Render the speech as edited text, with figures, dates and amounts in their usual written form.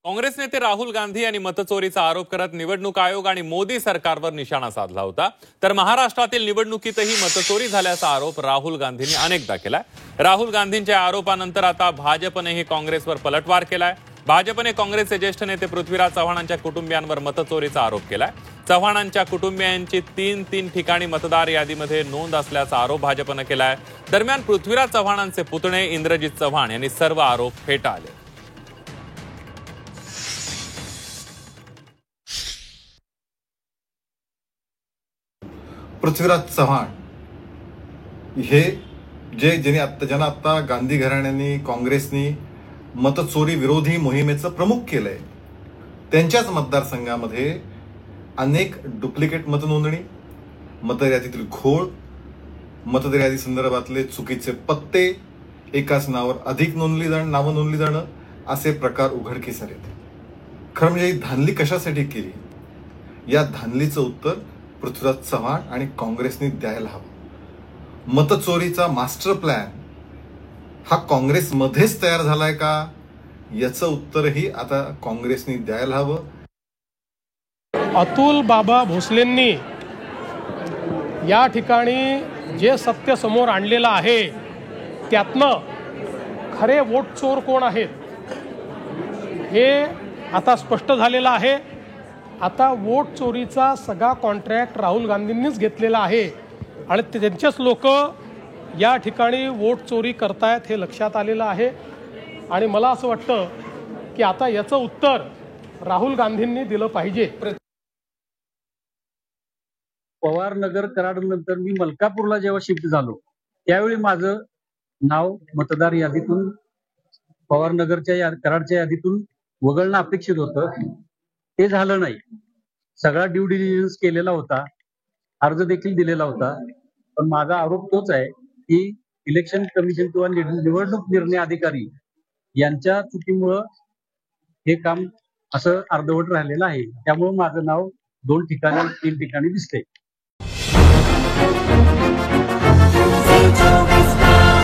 काँग्रेस नेते राहुल गांधी यांनी मतचोरीचा आरोप करत निवडणूक आयोग आणि मोदी सरकारवर निशाणा साधला होता। तर महाराष्ट्रातील निवडणुकीतही मतचोरी झाल्याचा आरोप राहुल गांधींनी अनेकदा केलाय। राहुल गांधींच्या आरोपानंतर आता भाजपनेही काँग्रेसवर पलटवार केलाय। भाजपने काँग्रेसचे ज्येष्ठ नेते पृथ्वीराज चव्हाणांच्या कुटुंबियांवर मतचोरीचा आरोप केलाय। चव्हाणांच्या कुटुंबियांची तीन ठिकाणी मतदार यादीमध्ये नोंद असल्याचा आरोप भाजपने केलाय। दरम्यान पृथ्वीराज चव्हाणांचे पुतणे इंद्रजित चव्हाण यांनी सर्व आरोप फेटाळले। पृथ्वीराज चव्हाण हे ज्यांना आता गांधी घराण्याने काँग्रेसनी मतचोरी विरोधी मोहिमेचं प्रमुख केलंय, त्यांच्याच मतदारसंघामध्ये अनेक डुप्लिकेट मतनोंदणी, मतदार यादीतील घोळ, मतदार यादी संदर्भातले चुकीचे पत्ते, एकाच नावावर अधिक नावं नोंदली जाणं असे प्रकार उघडकीस आले। खरं म्हणजे ही धांदली कशासाठी केली, या धांदलीचं उत्तर पृथ्वीराज चव्हाण आणि काँग्रेसने द्यायला हवं। मतचोरीचा मास्टर प्लॅन हा काँग्रेसमध्येच तयार झालाय का, याचं उत्तरही आता काँग्रेसने द्यायला हवं। अतुल बाबा भोसलेंनी या ठिकाणी जे सत्य समोर आणलेलं आहे त्यातनं खरे वोट चोर कोण आहेत हे आता स्पष्ट झालेलं आहे। आता वोट चोरीचा सगळा कॉन्ट्रॅक्ट राहुल गांधींनीच घेतलेला आहे आणि त्यांचेच लोक या ठिकाणी वोट चोरी करतायत हे लक्षात आलेलं आहे। आणि मला असं वाटतं की आता याचं उत्तर राहुल गांधींनी दिलं पाहिजे। पवारनगर कराडनंतर मी मलकापूरला जेव्हा शिफ्ट झालो त्यावेळी माझं नाव मतदार यादीतून पवारनगरच्या कराडच्या यादीतून वगळणं अपेक्षित होतं, ते झालं नाही। सगळा ड्यू डिलिजन्स केलेला होता, अर्ज देखील दिलेला होता, पण माझा आरोप तोच आहे की इलेक्शन कमिशन किंवा निवडणूक निर्णय अधिकारी यांच्या चुकीमुळं हे काम असं अर्धवट राहिलेलं आहे। त्यामुळे माझं नाव 2 ठिकाणी 3 ठिकाणी दिसते।